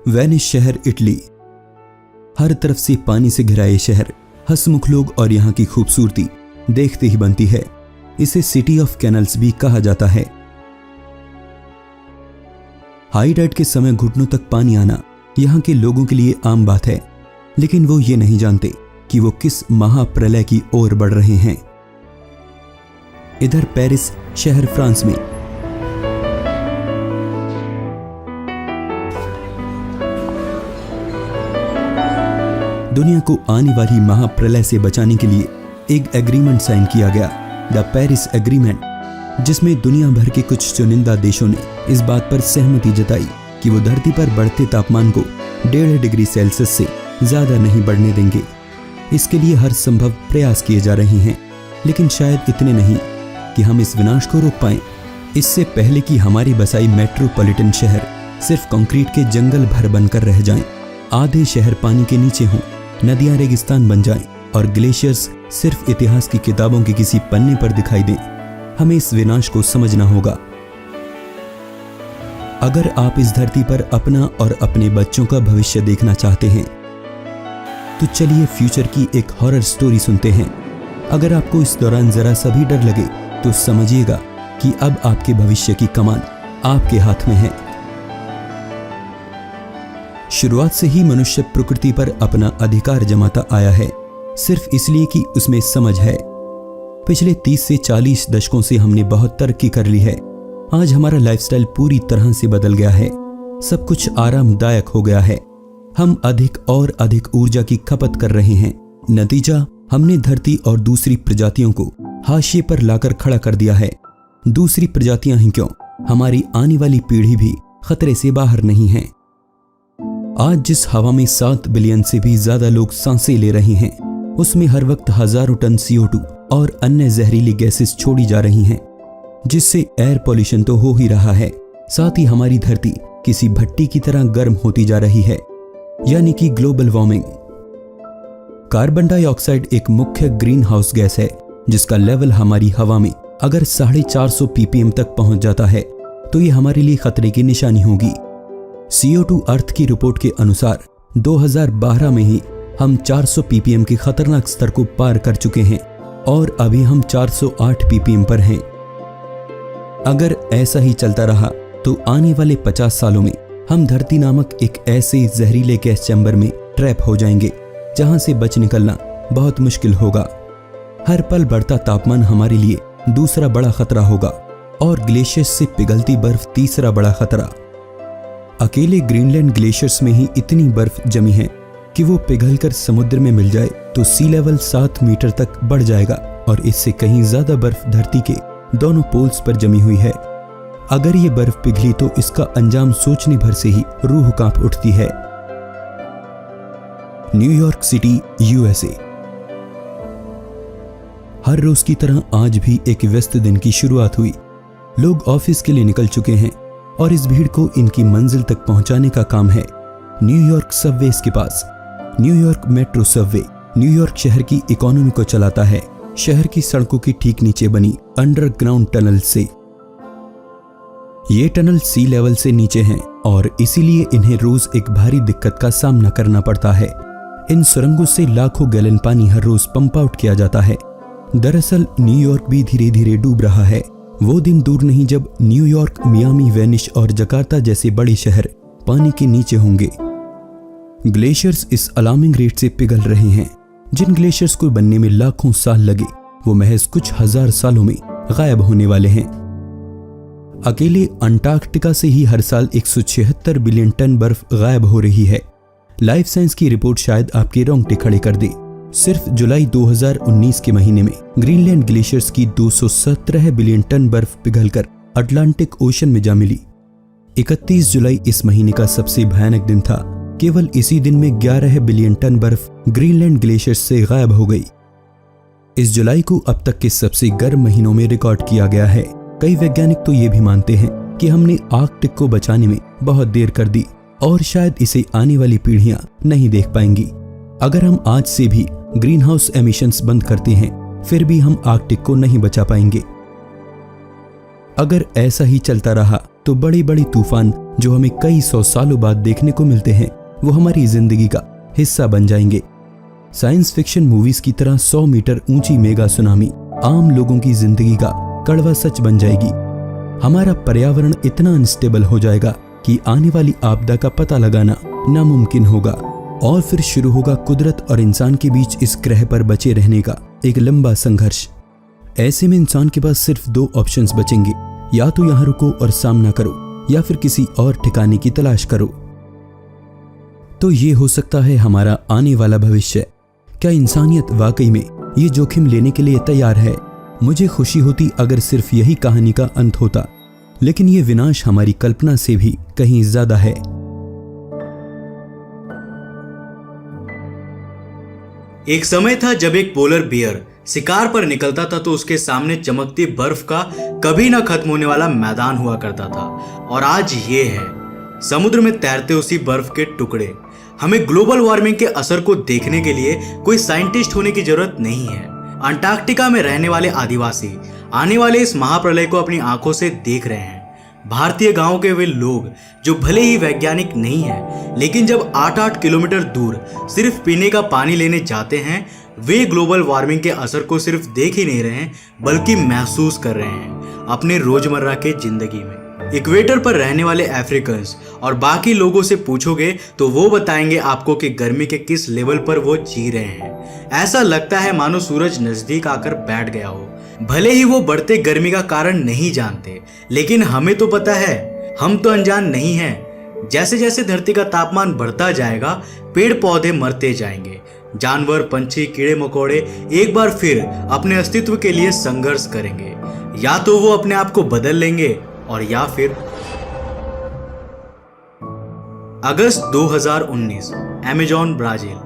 Venice शहर, Italy. हर तरफ से पानी से घिरा ये शहर, हंसमुख लोग और यहाँ की खूबसूरती देखते ही बनती है। इसे सिटी ऑफ कैनल्स भी कहा जाता है। हाई टाइड के समय घुटनों तक पानी आना यहाँ के लोगों के लिए आम बात है, लेकिन वो ये नहीं जानते कि वो किस महाप्रलय की ओर बढ़ रहे हैं। इधर पेरिस शहर, फ्रांस में दुनिया को आने वाली महाप्रलय से बचाने के लिए एक एग्रीमेंट साइन किया गया, द पेरिस एग्रीमेंट, जिसमें दुनिया भर के कुछ चुनिंदा देशों ने इस बात पर सहमति जताई कि वो धरती पर बढ़ते तापमान को 1.5 डिग्री सेल्सियस से ज्यादा नहीं बढ़ने देंगे। इसके लिए हर संभव प्रयास किए जा रहे हैं, लेकिन शायद इतने नहीं कि हम इस विनाश को रोक पाएं। इससे पहले कि हमारी बसाई मेट्रोपॉलिटन शहर सिर्फ कंक्रीट के जंगल भर बनकर रह जाएं, आधे शहर पानी के नीचे हों, नदियां रेगिस्तान बन जाएं और ग्लेशियर्स सिर्फ इतिहास की किताबों के किसी पन्ने पर दिखाई दें, हमें इस विनाश को समझना होगा। अगर आप इस धरती पर अपना और अपने बच्चों का भविष्य देखना चाहते हैं तो चलिए फ्यूचर की एक हॉरर स्टोरी सुनते हैं। अगर आपको इस दौरान जरा सा भी डर लगे तो समझिएगा कि अब आपके भविष्य की कमान आपके हाथ में है। शुरुआत से ही मनुष्य प्रकृति पर अपना अधिकार जमाता आया है, सिर्फ इसलिए कि उसमें समझ है। पिछले 30 से 40 दशकों से हमने बहुत तरक्की कर ली है। आज हमारा लाइफस्टाइल पूरी तरह से बदल गया है, सब कुछ आरामदायक हो गया है। हम अधिक और अधिक ऊर्जा की खपत कर रहे हैं। नतीजा, हमने धरती और दूसरी प्रजातियों को हाशिए पर लाकर खड़ा कर दिया है। दूसरी प्रजातियां ही क्यों, हमारी आने वाली पीढ़ी भी खतरे से बाहर नहीं है। आज जिस हवा में 7 बिलियन से भी ज्यादा लोग सांसें ले रहे हैं, उसमें हर वक्त हजारों टन CO2 और अन्य जहरीली गैसेस छोड़ी जा रही हैं, जिससे एयर पॉल्यूशन तो हो ही रहा है, साथ ही हमारी धरती किसी भट्टी की तरह गर्म होती जा रही है, यानी कि ग्लोबल वार्मिंग। कार्बन डाइऑक्साइड एक मुख्य ग्रीन हाउस गैस है, जिसका लेवल हमारी हवा में अगर 450 ppm तक पहुंच जाता है तो ये हमारे लिए खतरे की निशानी होगी। CO2 अर्थ की रिपोर्ट के अनुसार 2012 में ही हम 400 ppm के खतरनाक स्तर को पार कर चुके हैं और अभी हम 408 ppm पर हैं। अगर ऐसा ही चलता रहा तो आने वाले 50 सालों में हम धरती नामक एक ऐसे जहरीले गैस चैम्बर में ट्रैप हो जाएंगे जहां से बच निकलना बहुत मुश्किल होगा। हर पल बढ़ता तापमान हमारे लिए दूसरा बड़ा खतरा होगा और ग्लेशियर्स से पिघलती बर्फ तीसरा बड़ा खतरा। अकेले ग्रीनलैंड ग्लेशियर्स में ही इतनी बर्फ जमी है कि वो पिघलकर समुद्र में मिल जाए तो सी लेवल 7 मीटर तक बढ़ जाएगा और इससे कहीं ज्यादा बर्फ धरती के दोनों पोल्स पर जमी हुई है। अगर ये बर्फ पिघली तो इसका अंजाम सोचने भर से ही रूह कांप उठती है। New York city, USA। हर रोज की तरह आज भी एक व्यस्त दिन की शुरुआत हुई। लोग ऑफिस के लिए निकल चुके हैं और इस भीड़ को इनकी मंजिल तक पहुंचाने का काम है न्यूयॉर्क सबवेज के पास। न्यूयॉर्क मेट्रो सबवे न्यूयॉर्क शहर की इकोनॉमी को चलाता है, शहर की सड़कों के ठीक नीचे बनी अंडरग्राउंड टनल से। ये टनल सी लेवल से नीचे हैं और इसीलिए इन्हें रोज एक भारी दिक्कत का सामना करना पड़ता है। इन सुरंगों से लाखों गैलन पानी हर रोज पंप आउट किया जाता है। दरअसल न्यूयॉर्क भी धीरे धीरे डूब रहा है। वो दिन दूर नहीं जब न्यूयॉर्क, मियामी, वेनिस और जकार्ता जैसे बड़े शहर पानी के नीचे होंगे। ग्लेशियर्स इस अलार्मिंग रेट से पिघल रहे हैं। जिन ग्लेशियर्स को बनने में लाखों साल लगे वो महज कुछ हजार सालों में गायब होने वाले हैं। अकेले अंटार्कटिका से ही हर साल 176 बिलियन टन बर्फ गायब हो रही है। लाइफ साइंस की रिपोर्ट शायद आपके रोंगटे खड़े कर दे। सिर्फ जुलाई 2019 के महीने में ग्रीनलैंड ग्लेशियर्स की 217 बिलियन टन बर्फ पिघलकर अटलांटिक ओशन में जा मिली। 31 जुलाई इस महीने का सबसे भयानक दिन था। केवल इसी दिन में 11 बिलियन टन बर्फ ग्रीनलैंड ग्लेशियर्स से गायब हो गई। इस जुलाई को अब तक के सबसे गर्म महीनों में रिकॉर्ड किया गया है। कई वैज्ञानिक तो ये भी मानते हैं कि हमने आर्कटिक को बचाने में बहुत देर कर दी और शायद इसे आने वाली पीढ़ियां नहीं देख पाएंगी। अगर हम आज से भी ग्रीन हाउस एमिशंस बंद करते हैं फिर भी हम आर्कटिक को नहीं बचा पाएंगे। अगर ऐसा ही चलता रहा तो बड़े बड़े तूफान जो हमें कई सौ सालों बाद देखने को मिलते हैं वो हमारी जिंदगी का हिस्सा बन जाएंगे। साइंस फिक्शन मूवीज की तरह 100 मीटर ऊंची मेगा सुनामी आम लोगों की जिंदगी का कड़वा सच बन जाएगी। हमारा पर्यावरण इतना अनस्टेबल हो जाएगा कि आने वाली आपदा का पता लगाना नामुमकिन होगा और फिर शुरू होगा कुदरत और इंसान के बीच इस ग्रह पर बचे रहने का एक लंबा संघर्ष। ऐसे में इंसान के पास सिर्फ 2 ऑप्शंस बचेंगे, या तो यहां रुको और सामना करो या फिर किसी और ठिकाने की तलाश करो। तो ये हो सकता है हमारा आने वाला भविष्य। क्या इंसानियत वाकई में ये जोखिम लेने के लिए तैयार है? मुझे खुशी होती अगर सिर्फ यही कहानी का अंत होता, लेकिन ये विनाश हमारी कल्पना से भी कहीं ज्यादा है। एक समय था जब एक पोलर बियर शिकार पर निकलता था तो उसके सामने चमकती बर्फ का कभी ना खत्म होने वाला मैदान हुआ करता था। और आज ये है समुद्र में तैरते उसी बर्फ के टुकड़े। हमें ग्लोबल वार्मिंग के असर को देखने के लिए कोई साइंटिस्ट होने की जरूरत नहीं है। अंटार्कटिका में रहने वाले आदिवासी आने वाले इस महाप्रलय को अपनी आंखों से देख रहे हैं। भारतीय गांवों के वे लोग जो भले ही वैज्ञानिक नहीं हैं, लेकिन जब 8-8 किलोमीटर दूर सिर्फ पीने का पानी लेने जाते हैं, वे ग्लोबल वार्मिंग के असर को सिर्फ देख ही नहीं रहे हैं बल्कि महसूस कर रहे हैं अपने रोजमर्रा के जिंदगी में। इक्वेटर पर रहने वाले अफ्रीकन्स और बाकी लोगों से पूछोगे तो वो बताएंगे आपको कि गर्मी के किस लेवल पर वो जी रहे हैं। ऐसा लगता है मानो सूरज नजदीक आकर बैठ गया हो। भले ही वो बढ़ते गर्मी का कारण नहीं जानते, लेकिन हमें तो पता है, हम तो अनजान नहीं हैं। जैसे जैसे धरती का तापमान बढ़ता जाएगा, पेड़ पौधे मरते जाएंगे, जानवर, पंछी, कीड़े मकोड़े एक बार फिर अपने अस्तित्व के लिए संघर्ष करेंगे। या तो वो अपने आप को बदल लेंगे और या फिर। अगस्त 2019, अमेज़न, ब्राजील।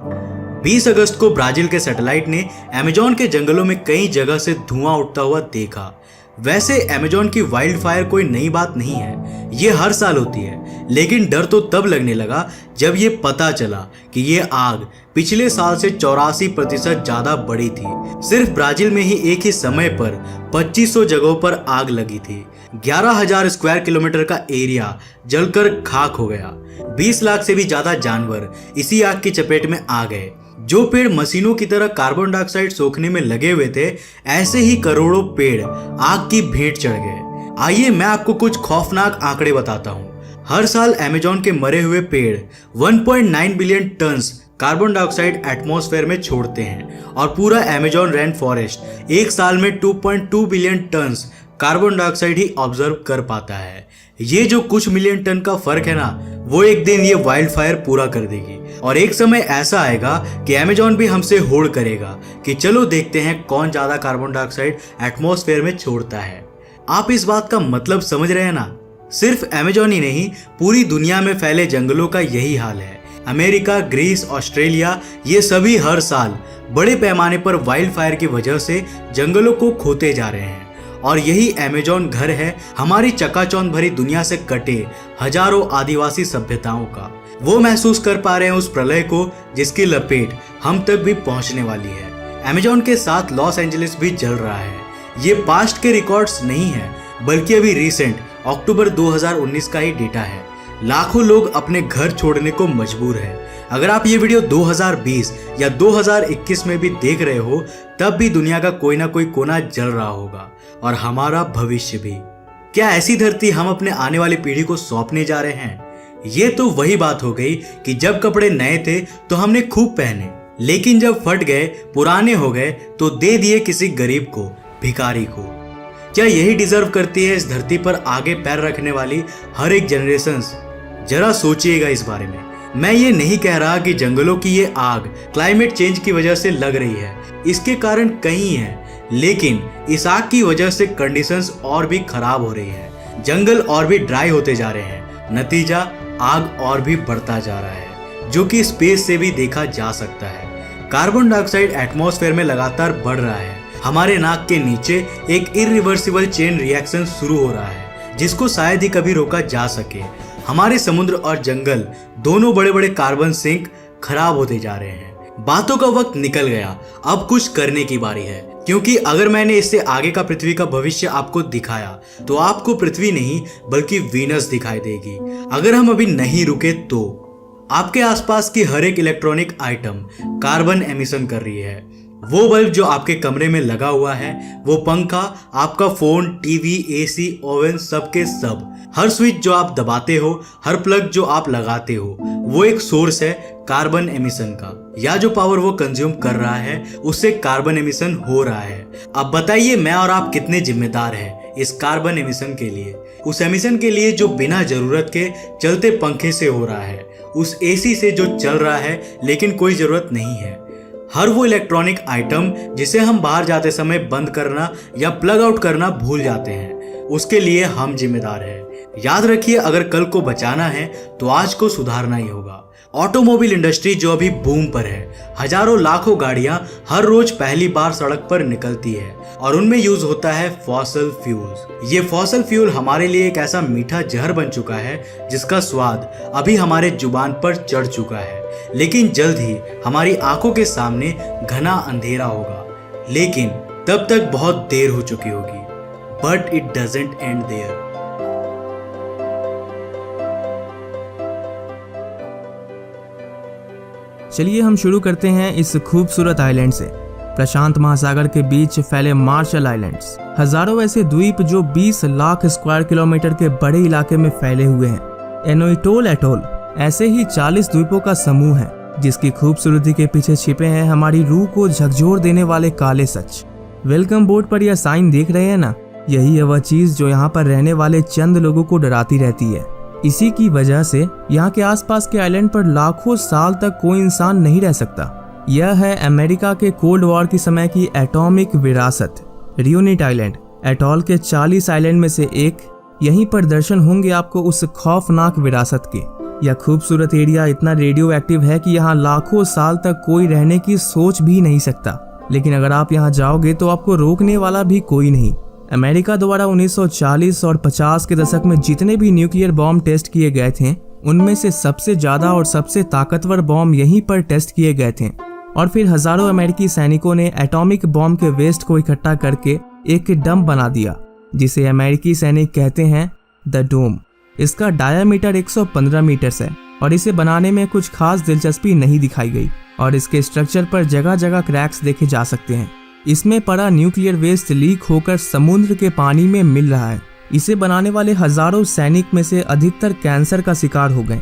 20 अगस्त को ब्राजील के सैटेलाइट ने अमेज़न के जंगलों में कई जगह से धुआं उठता हुआ देखा। वैसे अमेज़न की वाइल्ड फायर कोई नई बात नहीं है, ये हर साल होती है, लेकिन डर तो तब लगने लगा जब ये पता चला कि ये आग पिछले साल से 84% ज्यादा बढ़ी थी। सिर्फ ब्राजील में ही एक ही समय पर 2500 जगहों पर आग लगी थी। 11,000 स्क्वायर किलोमीटर का एरिया जलकर खाक हो गया। 20 लाख से भी ज्यादा जानवर इसी आग की चपेट में आ गए। जो पेड़ मशीनों की तरह कार्बन डाइऑक्साइड सोखने में लगे हुए थे, ऐसे ही करोड़ों पेड़ आग की भेंट चढ़ गए। आइए मैं आपको कुछ खौफनाक आंकड़े बताता हूँ। हर साल अमेज़न के मरे हुए पेड़ 1.9 billion turns carbon dioxide atmosphere में छोड़ते हैं और पूरा अमेज़न रेन फॉरेस्ट एक साल में 2.2 बिलियन टन्स कार्बन डाइऑक्साइड ही ऑब्जर्व कर पाता है। ये जो कुछ मिलियन टन का फर्क है ना, वो एक दिन ये वाइल्ड फायर पूरा कर देगी। और एक समय ऐसा आएगा कि अमेज़न भी हमसे होड़ करेगा कि चलो देखते हैं कौन ज्यादा कार्बन डाइऑक्साइड एटमॉस्फेयर में छोड़ता है। आप इस बात का मतलब समझ रहे हैं ना? सिर्फ अमेज़न ही नहीं, पूरी दुनिया में फैले जंगलों का यही हाल है। अमेरिका, ग्रीस, ऑस्ट्रेलिया, ये सभी हर साल बड़े पैमाने पर वाइल्ड फायर की वजह से जंगलों को खोते जा रहे हैं। और यही अमेज़न घर है हमारी चकाचौंध भरी दुनिया से कटे हजारों आदिवासी सभ्यताओं का। वो महसूस कर पा रहे हैं उस प्रलय को जिसकी लपेट हम तक भी पहुंचने वाली है। अमेज़न के साथ लॉस एंजलिस भी जल रहा है। ये पास्ट के रिकॉर्ड्स नहीं है, बल्कि अभी रिसेंट अक्टूबर 2019 का ही डेटा है। लाखों लोग अपने घर छोड़ने को मजबूर हैं। अगर आप ये वीडियो 2020 या 2021 में भी देख रहे हो, तब भी दुनिया का कोई ना कोई कोना जल रहा होगा, और हमारा भविष्य भी। क्या ऐसी धरती हम अपने आने वाली पीढ़ी को सौंपने जा रहे हैं? ये तो वही बात हो गई कि जब कपड़े नए थे तो हमने खूब पहने, लेकिन जब फट गए, पुराने हो गए, तो दे दिए किसी गरीब को, भिखारी को। क्या यही डिजर्व करती है इस धरती पर आगे पैर रखने वाली हर एक जनरेशन? जरा सोचिएगा इस बारे में। मैं ये नहीं कह रहा कि जंगलों की ये आग क्लाइमेट चेंज की वजह से लग रही है, इसके कारण कई हैं, लेकिन इस आग की वजह से कंडीशंस और भी खराब हो रही है। जंगल और भी ड्राई होते जा रहे हैं, नतीजा आग और भी बढ़ता जा रहा है, जो कि स्पेस से भी देखा जा सकता है। कार्बन डाइऑक्साइड एटमॉस्फेयर में लगातार बढ़ रहा है। हमारे नाक के नीचे एक इरिवर्सिबल चेन रिएक्शन शुरू हो रहा है, जिसको शायद ही कभी रोका जा सके। हमारे समुद्र और जंगल दोनों बड़े बड़े कार्बन सिंक खराब होते जा रहे हैं। बातों का वक्त निकल गया, अब कुछ करने की बारी है। क्योंकि अगर मैंने इससे आगे का पृथ्वी का भविष्य आपको दिखाया तो आपको पृथ्वी नहीं बल्कि वीनस दिखाई देगी। अगर हम अभी नहीं रुके तो आपके आसपास की हर एक इलेक्ट्रॉनिक आइटम कार्बन एमिशन कर रही है। वो बल्ब जो आपके कमरे में लगा हुआ है, वो पंखा, आपका फोन, टीवी, एसी, ओवन, सब के सब, हर स्विच जो आप दबाते हो, हर प्लग जो आप लगाते हो, वो एक सोर्स है कार्बन एमिशन का। या जो पावर वो कंज्यूम कर रहा है उससे कार्बन एमिशन हो रहा है। अब बताइए मैं और आप कितने जिम्मेदार हैं इस कार्बन एमिशन के लिए, उस एमिशन के लिए जो बिना जरूरत के चलते पंखे से हो रहा है, उस एसी से जो चल रहा है लेकिन कोई जरूरत नहीं है, हर वो इलेक्ट्रॉनिक आइटम जिसे हम बाहर जाते समय बंद करना या प्लग आउट करना भूल जाते हैं, उसके लिए हम जिम्मेदार हैं। याद रखिए, अगर कल को बचाना है तो आज को सुधारना ही होगा। ऑटोमोबाइल इंडस्ट्री जो अभी बूम पर है, हजारों लाखों गाड़ियां हर रोज पहली बार सड़क पर निकलती है और उनमें यूज होता है फॉसिल फ्यूल्स। ये फॉसिल फ्यूल हमारे लिए एक ऐसा मीठा जहर बन चुका है जिसका स्वाद अभी हमारे जुबान पर चढ़ चुका है, लेकिन जल्द ही हमारी आंखों के सामने घना अंधेरा होगा। लेकिन तब तक बहुत देर हो चुकी होगी। But it doesn't end there. चलिए हम शुरू करते हैं इस खूबसूरत आइलैंड से। प्रशांत महासागर के बीच फैले मार्शल आइलैंड्स, हजारों ऐसे द्वीप जो 20 लाख स्क्वायर किलोमीटर के बड़े इलाके में फैले हुए हैं। एनोइटोल एटोल ऐसे ही 40 द्वीपों का समूह है जिसकी खूबसूरती के पीछे छिपे हैं हमारी रूह को झकझोर देने वाले काले सच। वेलकम बोर्ड पर यह साइन देख रहे हैं ना, यही है वह चीज जो यहाँ पर रहने वाले चंद लोगों को डराती रहती है। इसी की वजह से यहाँ के आसपास के आइलैंड पर लाखों साल तक कोई इंसान नहीं रह सकता। यह है अमेरिका के कोल्ड वॉर की समय की एटॉमिक विरासत, रियूनिट आइलैंड। एटॉल के 40 आइलैंड में से एक। यहीं पर दर्शन होंगे आपको उस खौफनाक विरासत के। यह खूबसूरत एरिया इतना रेडियो एक्टिव है कि यहाँ लाखों साल तक कोई रहने की सोच भी नहीं सकता। लेकिन अगर आप यहाँ जाओगे तो आपको रोकने वाला भी कोई नहीं। अमेरिका द्वारा 1940 और 50 के दशक में जितने भी न्यूक्लियर बॉम्ब टेस्ट किए गए थे, उनमें से सबसे ज्यादा और सबसे ताकतवर बॉम्ब यहीं पर टेस्ट किए गए थे। और फिर हजारों अमेरिकी सैनिकों ने एटॉमिक बॉम्ब के वेस्ट को इकट्ठा करके एक डंप बना दिया, जिसे अमेरिकी सैनिक कहते हैं द डोम। इसका डायामीटर 115 मीटर है और इसे बनाने में कुछ खास दिलचस्पी नहीं दिखाई गई और इसके स्ट्रक्चर पर जगह जगह क्रैक्स देखे जा सकते हैं। इसमें पड़ा न्यूक्लियर वेस्ट लीक होकर समुद्र के पानी में मिल रहा है। इसे बनाने वाले हजारों सैनिक में से अधिकतर कैंसर का शिकार हो गए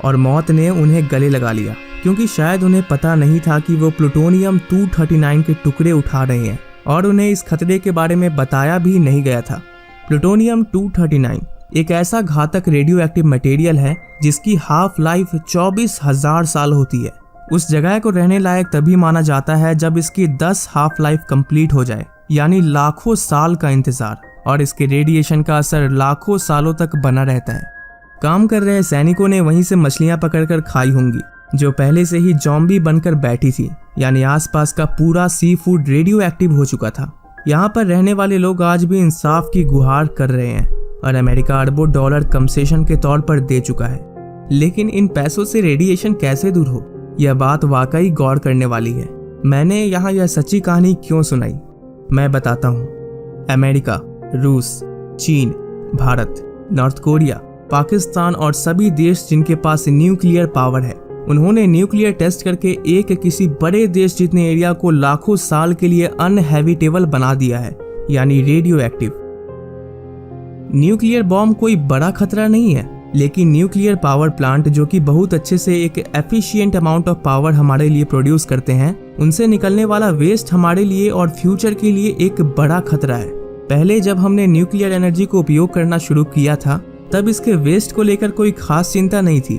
और मौत ने उन्हें गले लगा लिया, क्योंकि शायद उन्हें पता नहीं था कि वो प्लूटोनियम 239 के टुकड़े उठा रहे हैं और उन्हें इस खतरे के बारे में बताया भी नहीं गया था। प्लूटोनियम 239 एक ऐसा घातक रेडियो एक्टिव मटेरियल है जिसकी हाफ लाइफ 24,000 साल होती है। उस जगह को रहने लायक तभी माना जाता है जब इसकी 10 हाफ लाइफ कंप्लीट हो जाए, यानी लाखों साल का इंतजार। और इसके रेडिएशन का असर लाखों सालों तक बना रहता है। काम कर रहे सैनिकों ने वहीं से मछलियां पकड़कर खाई होंगी जो पहले से ही जॉम्बी बनकर बैठी थी, यानी आसपास का पूरा सी फूड रेडियो एक्टिव हो चुका था। यहाँ पर रहने वाले लोग आज भी इंसाफ की गुहार कर रहे हैं और अमेरिका अरबों डॉलर कंसेशन के तौर पर दे चुका है। लेकिन इन पैसों से रेडिएशन कैसे दूर हो, यह बात वाकई गौर करने वाली है। मैंने यहाँ यह सच्ची कहानी क्यों सुनाई, मैं बताता हूँ। अमेरिका, रूस, चीन, भारत, नॉर्थ कोरिया, पाकिस्तान और सभी देश जिनके पास न्यूक्लियर पावर है, उन्होंने न्यूक्लियर टेस्ट करके एक किसी बड़े देश जितने एरिया को लाखों साल के लिए अनहैबिटेबल बना दिया है, यानी रेडियो एक्टिव। न्यूक्लियर बॉम्ब कोई बड़ा खतरा नहीं है, लेकिन न्यूक्लियर पावर प्लांट जो कि बहुत अच्छे से एक एफिशिएंट अमाउंट ऑफ पावर हमारे लिए प्रोड्यूस करते हैं, उनसे निकलने वाला वेस्ट हमारे लिए और फ्यूचर के लिए एक बड़ा खतरा है। पहले जब हमने न्यूक्लियर एनर्जी को उपयोग करना शुरू किया था, तब इसके वेस्ट को लेकर कोई खास चिंता नहीं थी।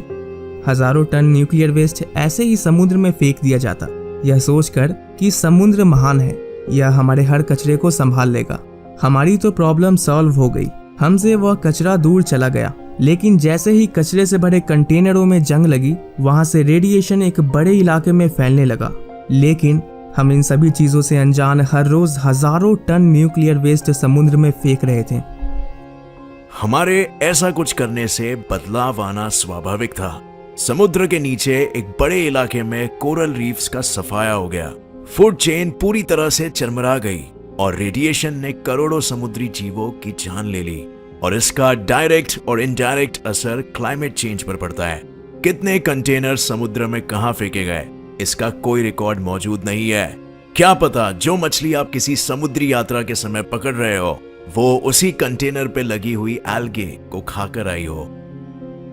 हजारों टन न्यूक्लियर वेस्ट ऐसे ही समुद्र में फेंक दिया जाता, यह सोचकर कि समुद्र महान है, यह हमारे हर कचरे को संभाल लेगा। हमारी तो प्रॉब्लम सॉल्व हो गई, हमसे वह कचरा दूर चला गया। लेकिन जैसे ही कचरे से भरे कंटेनरों में जंग लगी, वहां से रेडिएशन एक बड़े इलाके में फैलने लगा। लेकिन हम इन सभी चीजों से अनजान हर रोज हजारों टन न्यूक्लियर वेस्ट समुद्र में फेंक रहे थे। हमारे ऐसा कुछ करने से बदलाव आना स्वाभाविक था। समुद्र के नीचे एक बड़े इलाके में कोरल रीफ्स का सफाया हो गया। फूड चेन पूरी तरह से चरमरा गई और रेडिएशन ने करोड़ों समुद्री जीवों की जान ले ली। और इसका डायरेक्ट और इनडायरेक्ट असर क्लाइमेट चेंज पर पड़ता है। कितने कंटेनर समुद्र में कहां फेंके गए, इसका कोई रिकॉर्ड मौजूद नहीं है। क्या पता जो मछली आप किसी समुद्री यात्रा के समय पकड़ रहे हो वो उसी कंटेनर पे लगी हुई एल्गे को खाकर आई हो।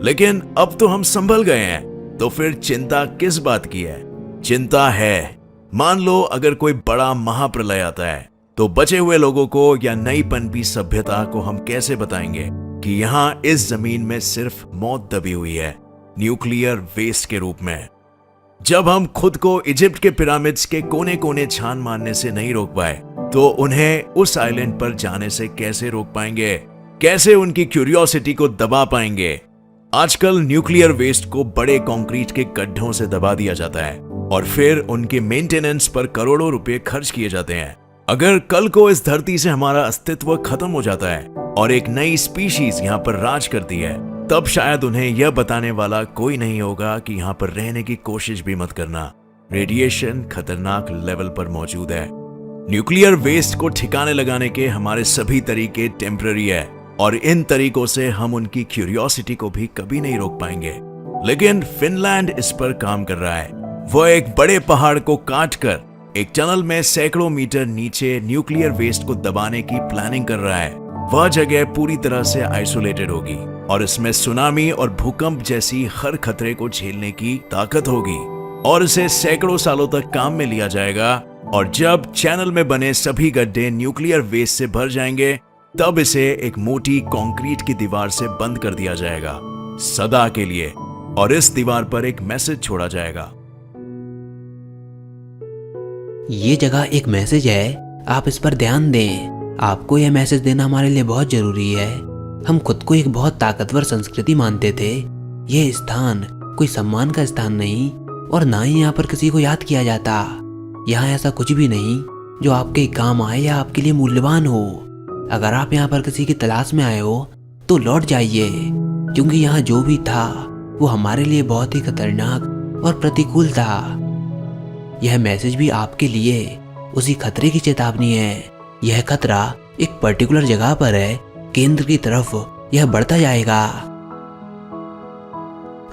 लेकिन अब तो हम संभल गए हैं, तो फिर चिंता किस बात की है? चिंता है, मान लो अगर कोई बड़ा महाप्रलय आता है तो बचे हुए लोगों को या नई पनपी सभ्यता को हम कैसे बताएंगे कि यहाँ इस जमीन में सिर्फ मौत दबी हुई है, न्यूक्लियर वेस्ट के रूप में। जब हम खुद को इजिप्ट के पिरामिड्स के कोने कोने छान मारने से नहीं रोक पाए तो उन्हें उस आइलैंड पर जाने से कैसे रोक पाएंगे? कैसे उनकी क्यूरियोसिटी को दबा पाएंगे? आजकल न्यूक्लियर वेस्ट को बड़े कंक्रीट के गड्ढों से दबा दिया जाता है और फिर उनके मेंटेनेंस पर करोड़ों रुपए खर्च किए जाते हैं। अगर कल को इस धरती से हमारा अस्तित्व खत्म हो जाता है और एक नई स्पीशीज यहाँ पर राज करती है, तब शायद उन्हें यह बताने वाला कोई नहीं होगा कि यहाँ पर रहने की कोशिश भी मत करना। रेडिएशन खतरनाक लेवल पर मौजूद है। न्यूक्लियर वेस्ट को ठिकाने लगाने के हमारे सभी तरीके टेम्पररी है और इन तरीकों से हम उनकी क्यूरियोसिटी को भी कभी नहीं रोक पाएंगे। लेकिन फिनलैंड इस पर काम कर रहा है। वह एक बड़े पहाड़ को काट कर एक टनल में सैकड़ों मीटर नीचे न्यूक्लियर वेस्ट को दबाने की प्लानिंग कर रहा है। वह जगह पूरी तरह से आइसोलेटेड होगी और इसमें सुनामी और भूकंप जैसी हर खतरे को झेलने की ताकत होगी और इसे सैकड़ों सालों तक काम में लिया जाएगा। और जब चैनल में बने सभी गड्ढे न्यूक्लियर वेस्ट से भर जाएंगे तब इसे एक मोटी कंक्रीट की दीवार से बंद कर दिया जाएगा सदा के लिए, और इस दीवार पर एक मैसेज छोड़ा जाएगा। ये जगह एक मैसेज है, आप इस पर ध्यान दें। आपको यह मैसेज देना हमारे लिए बहुत जरूरी है। हम खुद को एक बहुत ताकतवर संस्कृति मानते थे। यह स्थान कोई सम्मान का स्थान नहीं और ना ही यहाँ पर किसी को याद किया जाता। यहाँ ऐसा कुछ भी नहीं जो आपके काम आए या आपके लिए मूल्यवान हो। अगर आप यहाँ पर किसी की तलाश में आए हो तो लौट जाइए, क्योंकि यहाँ जो भी था वो हमारे लिए बहुत ही खतरनाक और प्रतिकूल था। यह मैसेज भी आपके लिए उसी खतरे की चेतावनी है। यह खतरा एक पर्टिकुलर जगह पर है, केंद्र की तरफ यह बढ़ता जाएगा।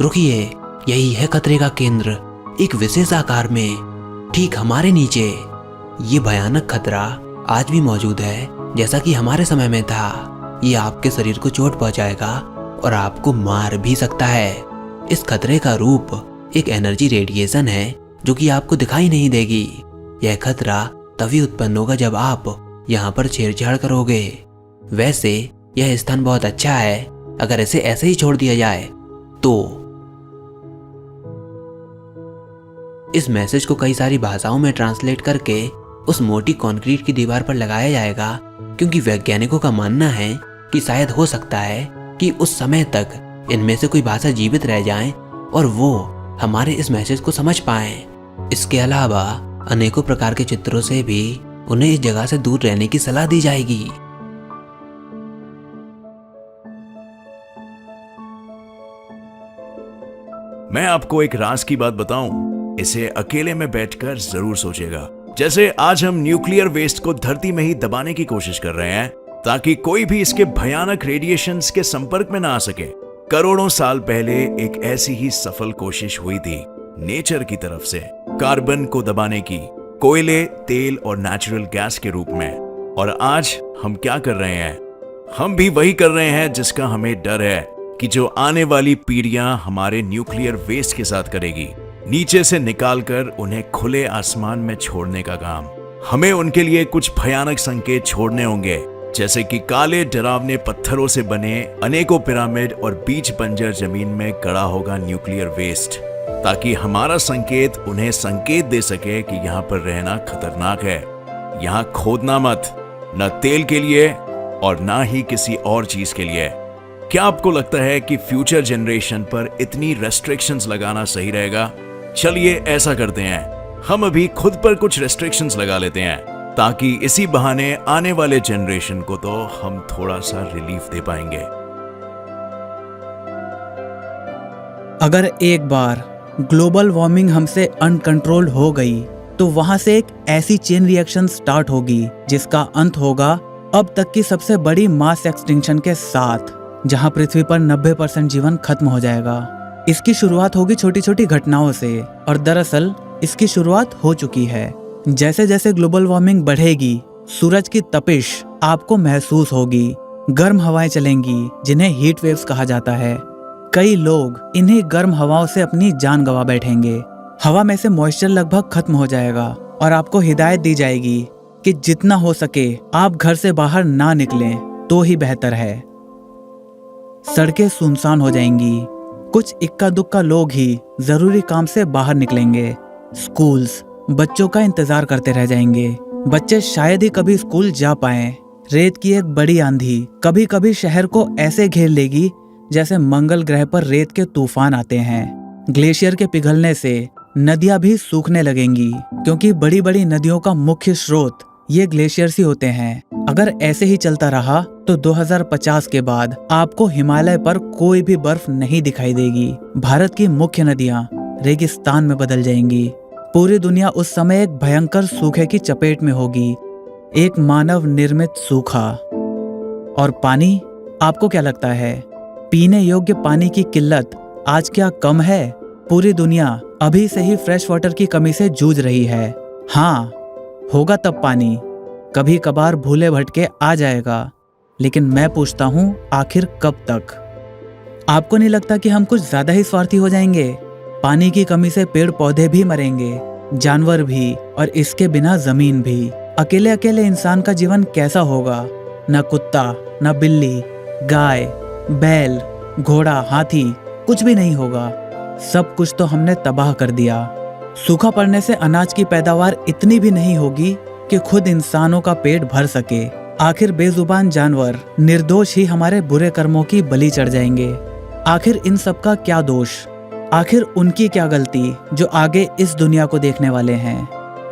रुकिए, यही है खतरे का केंद्र, एक विशेष आकार में ठीक हमारे नीचे। ये भयानक खतरा आज भी मौजूद है, जैसा कि हमारे समय में था। ये आपके शरीर को चोट पहुंचाएगा और आपको मार भी सकता है। इस खतरे का रूप एक एनर्जी रेडिएशन है जो कि आपको दिखाई नहीं देगी। यह खतरा तभी उत्पन्न होगा जब आप यहाँ पर छेड़छाड़ करोगे। वैसे यह स्थान बहुत अच्छा है, अगर इसे ऐसे ही छोड़ दिया जाए तो। इस मैसेज को कई सारी भाषाओं में ट्रांसलेट करके उस मोटी कंक्रीट की दीवार पर लगाया जाएगा, क्योंकि वैज्ञानिकों का मानना है कि शायद हो सकता है कि उस समय तक इनमें से कोई भाषा जीवित रह जाए और वो हमारे इस मैसेज को समझ पाएं। इसके अलावा अनेकों प्रकार के चित्रों से भी उन्हें इस जगह से दूर रहने की सलाह दी जाएगी। मैं आपको एक राज की बात बताऊं, इसे अकेले में बैठकर जरूर सोचेगा। जैसे आज हम न्यूक्लियर वेस्ट को धरती में ही दबाने की कोशिश कर रहे हैं ताकि कोई भी इसके भयानक रेडिएशंस के संपर्क में ना आ सके। करोड़ों साल पहले एक ऐसी ही सफल कोशिश हुई थी नेचर की तरफ से, कार्बन को दबाने की, कोयले, तेल और नेचुरल गैस के रूप में। और आज हम क्या कर रहे हैं? हम भी वही कर रहे हैं जिसका हमें डर है कि जो आने वाली पीढ़ियां हमारे न्यूक्लियर वेस्ट के साथ करेगी, नीचे से निकालकर उन्हें खुले आसमान में छोड़ने का काम। हमें उनके लिए कुछ भयानक संकेत छोड़ने होंगे, जैसे कि काले डरावने पत्थरों से बने अनेकों पिरामिड और बीच बंजर जमीन में गड़ा होगा न्यूक्लियर वेस्ट, ताकि हमारा संकेत उन्हें संकेत दे सके कि यहाँ पर रहना खतरनाक है। यहाँ खोदना मत, न तेल के लिए और ना ही किसी और चीज के लिए। क्या आपको लगता है कि फ्यूचर जनरेशन पर इतनी रेस्ट्रिक्शंस लगाना सही रहेगा? चलिए ऐसा करते हैं, हम अभी खुद पर कुछ रेस्ट्रिक्शंस लगा लेते हैं, ताकि इसी बहाने आने वाले जनरेशन को तो हम थोड़ा सा रिलीफ दे पाएंगे। अगर एक बार ग्लोबल वार्मिंग हमसे अनकंट्रोल्ड हो गई तो वहां से एक ऐसी चेन रिएक्शन स्टार्ट होगी जिसका अंत होगा अब तक की सबसे बड़ी मास एक्सटिंक्शन के साथ, जहां पृथ्वी पर 90% जीवन खत्म हो जाएगा। इसकी शुरुआत होगी छोटी छोटी घटनाओं से और दरअसल इसकी शुरुआत हो चुकी है। जैसे जैसे ग्लोबल वार्मिंग बढ़ेगी, सूरज की तपिश आपको महसूस होगी, गर्म हवाएं चलेंगी जिन्हें हीट वेव्स कहा जाता है। कई लोग इन्हीं गर्म हवाओं से अपनी जान गंवा बैठेंगे। हवा में से मॉइस्चर लगभग खत्म हो जाएगा और आपको हिदायत दी जाएगी कि जितना हो सके आप घर से बाहर ना निकलें तो ही बेहतर है। सड़कें सुनसान हो जाएंगी, कुछ इक्का दुक्का लोग ही जरूरी काम से बाहर निकलेंगे। स्कूल्स बच्चों का इंतजार करते रह जाएंगे, बच्चे शायद ही कभी स्कूल जा पाएं। रेत की एक बड़ी आंधी कभी कभी शहर को ऐसे घेर लेगी जैसे मंगल ग्रह पर रेत के तूफान आते हैं। ग्लेशियर के पिघलने से नदियां भी सूखने लगेंगी क्योंकि बड़ी बड़ी नदियों का मुख्य स्रोत ये ग्लेशियर्स ही होते हैं। अगर ऐसे ही चलता रहा तो 2050 के बाद आपको हिमालय पर कोई भी बर्फ नहीं दिखाई देगी। भारत की मुख्य नदियां रेगिस्तान में बदल जाएंगी। पूरी दुनिया उस समय एक भयंकर सूखे की चपेट में होगी, एक मानव निर्मित सूखा। और पानी, आपको क्या लगता है पीने योग्य पानी की किल्लत आज क्या कम है? पूरी दुनिया अभी से ही फ्रेश वाटर की कमी से जूझ रही है। हाँ, होगा तब पानी, कभी कभार भूले भटके आ जाएगा, लेकिन मैं पूछता हूँ आखिर कब तक? आपको नहीं लगता कि हम कुछ ज्यादा ही स्वार्थी हो जाएंगे? पानी की कमी से पेड़ पौधे भी मरेंगे, जानवर भी, और इसके बिना जमीन भी। अकेले अकेले इंसान का जीवन कैसा होगा? न कुत्ता, न बिल्ली, गाय, बैल, घोड़ा, हाथी, कुछ भी नहीं होगा। सब कुछ तो हमने तबाह कर दिया। सूखा पड़ने से अनाज की पैदावार इतनी भी नहीं होगी कि खुद इंसानों का पेट भर सके। आखिर बेजुबान जानवर निर्दोष ही हमारे बुरे कर्मों की बलि चढ़ जाएंगे। आखिर इन सब का क्या दोष? आखिर उनकी क्या गलती जो आगे इस दुनिया को देखने वाले हैं?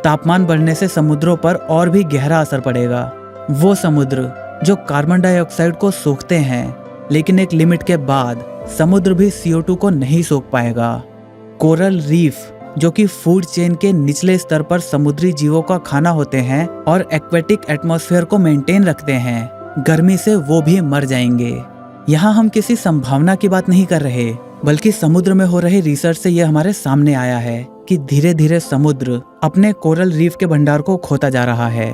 तापमान बढ़ने से समुद्रों पर और भी गहरा असर पड़ेगा। वो समुद्र जो कार्बन डाइऑक्साइड को सोखते हैं, लेकिन एक लिमिट के बाद समुद्र भी CO2 को नहीं सोख पाएगा। कोरल रीफ जो कि फूड चेन के निचले स्तर पर समुद्री जीवों का खाना होते हैं और एक्वेटिक एटमॉस्फेयर को मेंटेन रखते हैं, गर्मी से वो भी मर जाएंगे। यहाँ हम किसी संभावना की बात नहीं कर रहे, बल्कि समुद्र में हो रहे रिसर्च से यह हमारे सामने आया है कि धीरे धीरे समुद्र अपने कोरल रीफ के भंडार को खोता जा रहा है।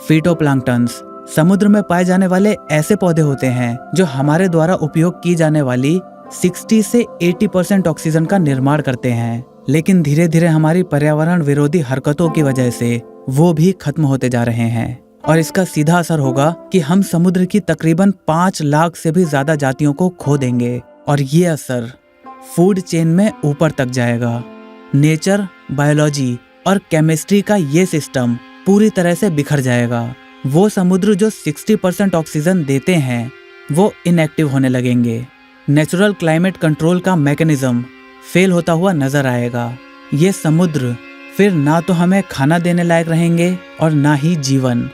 फिटोप्लैंक्टन्स समुद्र में पाए जाने वाले ऐसे पौधे होते हैं जो हमारे द्वारा उपयोग की जाने वाली 60 से 80% ऑक्सीजन का निर्माण करते हैं, लेकिन धीरे धीरे हमारी पर्यावरण विरोधी हरकतों की वजह से वो भी खत्म होते जा रहे हैं। और इसका सीधा असर होगा कि हम समुद्र की तकरीबन 5 लाख से भी ज्यादा जातियों को खो देंगे, और ये असर फूड चेन में ऊपर तक जाएगा। नेचर, बायोलॉजी और केमिस्ट्री का ये सिस्टम पूरी तरह से बिखर जाएगा। वो समुद्र जो 60% ऑक्सीजन देते हैं वो इनएक्टिव होने लगेंगे। नेचुरल क्लाइमेट कंट्रोल का मैकेनिज्म फेल होता हुआ नजर आएगा। ये समुद्र फिर ना तो हमें खाना देने लायक रहेंगे और ना ही जीवन।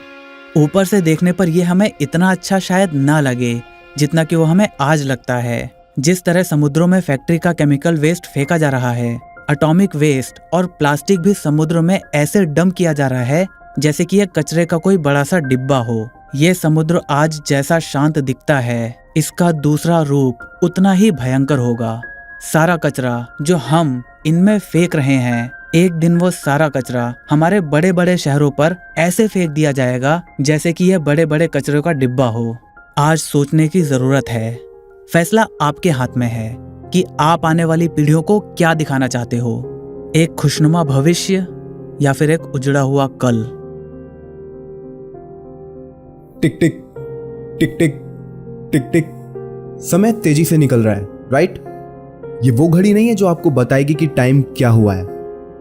ऊपर से देखने पर ये हमें इतना अच्छा शायद ना लगे जितना कि वो हमें आज लगता है। जिस तरह समुद्रों में फैक्ट्री का केमिकल वेस्ट फेंका जा रहा है, एटॉमिक वेस्ट और प्लास्टिक भी समुद्र में ऐसे डंप किया जा रहा है जैसे कि ये कचरे का कोई बड़ा सा डिब्बा हो। ये समुद्र आज जैसा शांत दिखता है, इसका दूसरा रूप उतना ही भयंकर होगा। सारा कचरा जो हम इनमें फेंक रहे हैं, एक दिन वो सारा कचरा हमारे बड़े बड़े शहरों पर ऐसे फेंक दिया जाएगा जैसे कि यह बड़े बड़े कचरे का डिब्बा हो। आज सोचने की जरूरत है। फैसला आपके हाथ में है कि आप आने वाली पीढ़ियों को क्या दिखाना चाहते हो, एक खुशनुमा भविष्य या फिर एक उजड़ा हुआ कल। टिक टिक टिक टिक टिक टिक, समय तेजी से निकल रहा है, राइट? ये वो घड़ी नहीं है जो आपको बताएगी कि टाइम क्या हुआ है,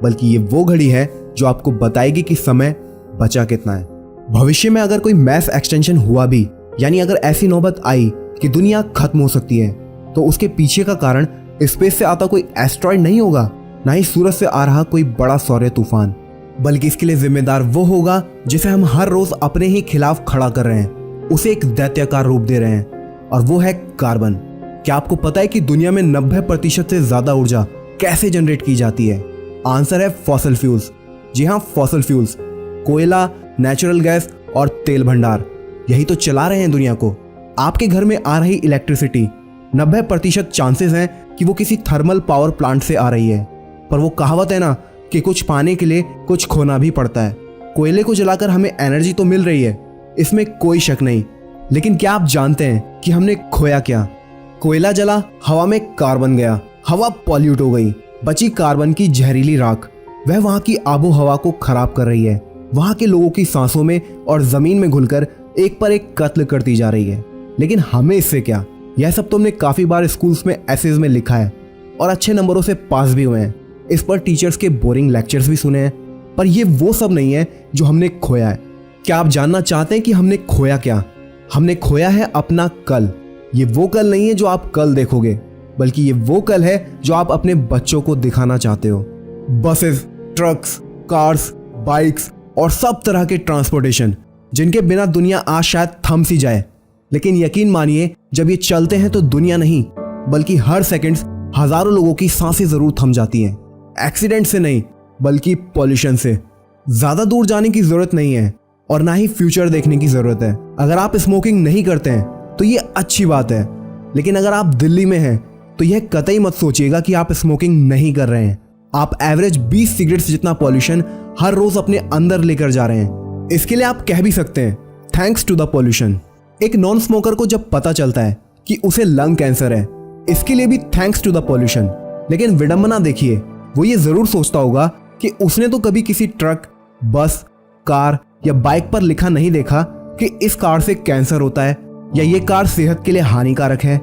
बल्कि ये वो घड़ी है जो आपको बताएगी कि समय बचा कितना है। भविष्य में अगर कोई मैस एक्सटेंशन हुआ भी, यानी अगर ऐसी नौबत आई कि दुनिया खत्म हो सकती है, तो उसके पीछे का कारण स्पेस से आता कोई एस्ट्रॉइड नहीं होगा, ना ही सूरज से आ रहा कोई बड़ा सौर्य तूफान, बल्कि इसके लिए जिम्मेदार वो होगा जिसे हम हर रोज अपने ही खिलाफ खड़ा कर रहे हैं, उसे एक दैत्याकार रूप दे रहे हैं, और वो है कार्बन। क्या आपको पता है कि दुनिया में 90% से ज्यादा ऊर्जा कैसे जनरेट की जाती है? आंसर है फॉसिल फ्यूल्स। जी हाँ, फॉसिल फ्यूल्स, कोयला, नेचुरल गैस और तेल भंडार, यही तो चला रहे हैं दुनिया को। आपके घर में आ रही इलेक्ट्रिसिटी 90% चांसेस हैं कि वो किसी थर्मल पावर प्लांट से आ रही है। पर वो कहावत है ना कि कुछ पाने के लिए कुछ खोना भी पड़ता है। कोयले को जलाकर हमें एनर्जी तो मिल रही है, इसमें कोई शक नहीं, लेकिन क्या आप जानते हैं कि हमने खोया क्या? कोयला जला, हवा में कार्बन गया, हवा पॉल्यूट हो गई, बची कार्बन की जहरीली राख। वह वहां की आबो हवा को खराब कर रही है, वहां के लोगों की सांसों में और जमीन में घुलकर एक पर एक कत्ल करती जा रही है। लेकिन हमें इससे क्या? यह सब तो हमने काफी बार स्कूल्स में एसेज में लिखा है और अच्छे नंबरों से पास भी हुए हैं। इस पर टीचर्स के बोरिंग लेक्चर्स भी सुने हैं। पर ये वो सब नहीं है जो हमने खोया है। क्या आप जानना चाहते हैं कि हमने खोया क्या? हमने खोया है अपना कल। ये वो कल नहीं है जो आप कल देखोगे, बल्कि ये वो कल है जो आप अपने बच्चों को दिखाना चाहते हो। बसेस, ट्रक्स, कार्स, बाइक्स और सब तरह के ट्रांसपोर्टेशन जिनके बिना दुनिया आज शायद थम सी जाए। लेकिन यकीन मानिए, जब ये चलते हैं तो दुनिया नहीं बल्कि हर सेकंड हजारों लोगों की सांसें जरूर थम जाती हैं। एक्सीडेंट से नहीं बल्कि पॉल्यूशन से। ज्यादा दूर जाने की जरूरत नहीं है और ना ही फ्यूचर देखने की जरूरत है। अगर आप स्मोकिंग नहीं करते हैं तो ये अच्छी बात है, लेकिन अगर आप दिल्ली में हैं तो यह कतई मत सोचिएगा कि आप स्मोकिंग नहीं कर रहे हैं। आप एवरेज 20 सिगरेट्स जितना पॉल्यूशन हर रोज अपने अंदर लेकर जा रहे हैं। इसके लिए आप कह भी सकते हैं थैंक्स टू द पॉल्यूशन। एक नॉन स्मोकर को जब पता चलता है कि उसे लंग कैंसर है, इसके लिए भी थैंक्स टू द पॉल्यूशन। लेकिन विडंबना देखिए, वो ये जरूर सोचता होगा कि उसने तो कभी किसी ट्रक, बस, कार या बाइक पर लिखा नहीं देखा कि इस कार से कैंसर होता है या ये कार सेहत के लिए हानिकारक है।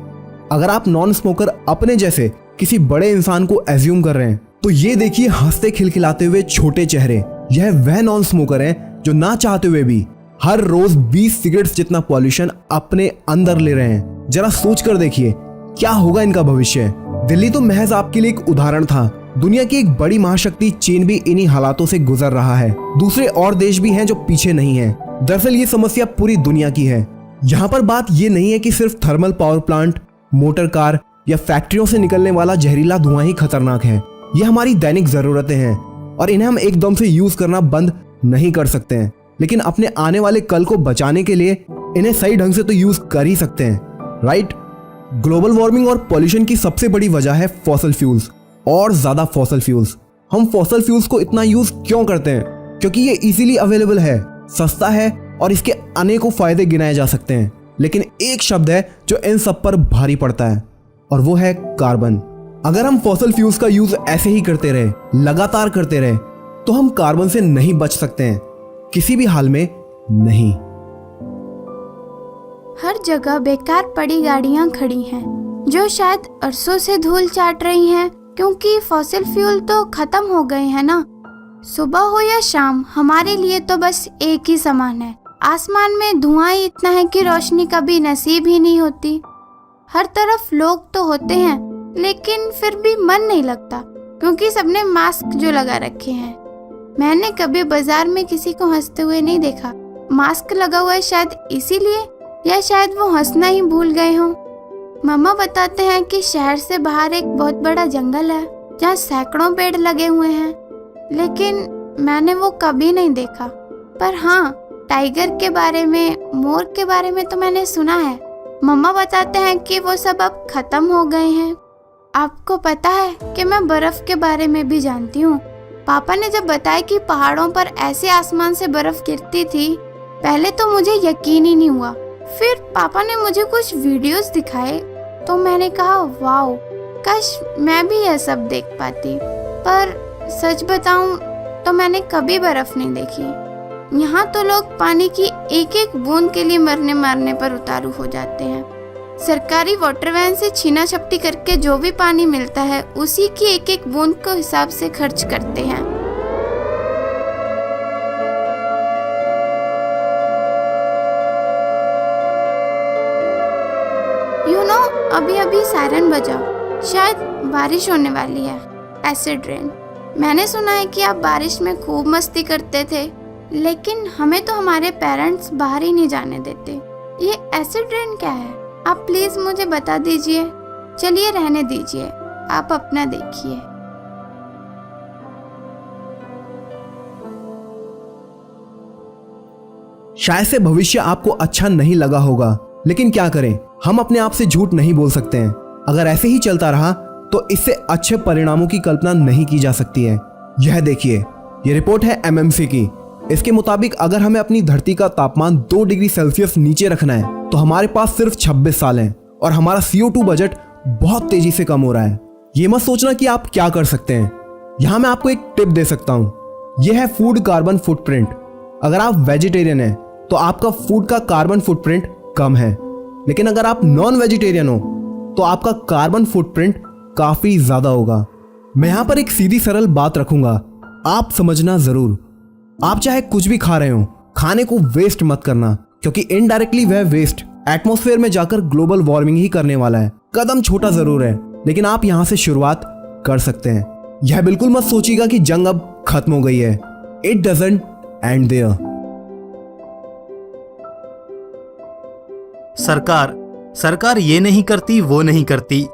अगर आप नॉन स्मोकर अपने जैसे किसी बड़े इंसान को एज्यूम कर रहे हैं तो ये देखिए हंसते खिलखिलाते हुए छोटे चेहरे। यह वह नॉन स्मोकर हैं जो ना चाहते हुए भी हर रोज 20 सिगरेट्स जितना पॉल्यूशन अपने अंदर ले रहे हैं। जरा सोच कर देखिए क्या होगा इनका भविष्य। दिल्ली तो महज आपके लिए एक उदाहरण था। दुनिया की एक बड़ी महाशक्ति चीन भी इन्हीं हालातों से गुजर रहा है। दूसरे और देश भी हैं जो पीछे नहीं हैं। दरअसल ये समस्या पूरी दुनिया की है। यहाँ पर बात ये नहीं है कि सिर्फ thermal power plant, motor car या फैक्ट्रियों से निकलने वाला जहरीला धुआं ही खतरनाक है। ये हमारी दैनिक जरूरतें हैं और इन्हें हम एकदम से यूज करना बंद नहीं कर सकते हैं, लेकिन अपने आने वाले कल को बचाने के लिए इन्हें सही ढंग से तो यूज कर ही सकते हैं, राइट? ग्लोबल वार्मिंग और पॉल्यूशन की सबसे बड़ी वजह है फॉसिल फ्यूल्स और ज्यादा फॉसिल फ्यूल्स। हम फॉसिल फ्यूल्स को इतना यूज क्यों करते हैं? क्योंकि ये इजीली अवेलेबल है, सस्ता है और इसके अनेकों फायदे गिनाए जा सकते हैं। लेकिन एक शब्द है जो इन सब पर भारी पड़ता है और वो है कार्बन। अगर हम फॉसिल फ्यूल्स का यूज ऐसे ही करते रहे, लगातार करते रहे, तो हम कार्बन से नहीं बच सकते हैं, किसी भी हाल में नहीं। हर जगह बेकार पड़ी गाड़ियां खड़ी हैं, जो शायद अरसों से धूल चाट रही हैं, क्योंकि फॉसिल फ्यूल तो खत्म हो गए हैं ना। सुबह हो या शाम, हमारे लिए तो बस एक ही समान है। आसमान में धुआं ही इतना है कि रोशनी कभी नसीब ही नहीं होती। हर तरफ लोग तो होते हैं, लेकिन फिर भी मन नहीं लगता, क्योंकि सबने मास्क जो लगा रखे हैं। मैंने कभी बाजार में किसी को हंसते हुए नहीं देखा। मास्क लगा हुआ है शायद इसीलिए, या शायद वो हंसना ही भूल गए हों। मामा बताते हैं कि शहर से बाहर एक बहुत बड़ा जंगल है जहाँ सैकड़ों पेड़ लगे हुए हैं, लेकिन मैंने वो कभी नहीं देखा। पर हाँ, टाइगर के बारे में, मोर के बारे में तो मैंने सुना है। मम्मा बताते हैं कि वो सब अब खत्म हो गए हैं। आपको पता है कि मैं बर्फ के बारे में भी जानती हूँ। पापा ने जब बताया कि पहाड़ों पर ऐसे आसमान से बर्फ गिरती थी, पहले तो मुझे यकीन ही नहीं हुआ। फिर पापा ने मुझे कुछ वीडियोस दिखाए तो मैंने कहा वाओ, काश मैं भी यह सब देख पाती। पर सच बताऊं तो मैंने कभी बर्फ नहीं देखी। यहाँ तो लोग पानी की एक एक बूंद के लिए मरने मारने पर उतारू हो जाते हैं। सरकारी वाटर वैन से छीना झपटी करके जो भी पानी मिलता है, उसी की एक एक बूंद को हिसाब से खर्च करते हैं। अभी अभी सायरन बजा, शायद बारिश होने वाली है। Acid rain. मैंने सुना है कि आप बारिश में खूब मस्ती करते थे, लेकिन हमें तो हमारे पेरेंट्स बाहर ही नहीं जाने देते। ये एसिड रेन क्या है? आप प्लीज मुझे बता दीजिए। चलिए रहने दीजिए, आप अपना देखिए। शायद से भविष्य आपको अच्छा नहीं लगा होगा, लेकिन क्या करें, हम अपने आप से झूठ नहीं बोल सकते हैं। अगर ऐसे ही चलता रहा तो इससे अच्छे परिणामों की कल्पना नहीं की जा सकती है। यह देखिए, ये रिपोर्ट है MMC की। इसके मुताबिक अगर हमें अपनी धरती का तापमान 2 डिग्री सेल्सियस नीचे रखना है तो हमारे पास सिर्फ 26 साल हैं और हमारा CO2 बजट बहुत तेजी से कम हो रहा है। ये मत सोचना कि आप क्या कर सकते हैं। यहाँ मैं आपको एक टिप दे सकता हूँ। यह है फूड कार्बन फुटप्रिंट। अगर आप वेजिटेरियन हैं तो आपका फूड का कार्बन फुटप्रिंट कम है, लेकिन अगर आप नॉन वेजिटेरियन हो तो आपका कार्बन फुटप्रिंट काफी ज्यादा होगा। मैं यहाँ पर एक सीधी सरल बात रखूंगा, आप समझना जरूर। आप चाहे कुछ भी खा रहे हो, खाने को वेस्ट मत करना, क्योंकि इनडायरेक्टली वह वेस्ट एटमॉस्फेयर में जाकर ग्लोबल वार्मिंग ही करने वाला है। कदम छोटा जरूर है, लेकिन आप यहाँ से शुरुआत कर सकते हैं। यह बिल्कुल मत सोचिएगा कि जंग अब खत्म हो गई है। It doesn't end there. सरकार ये नहीं करती, वो नहीं करती।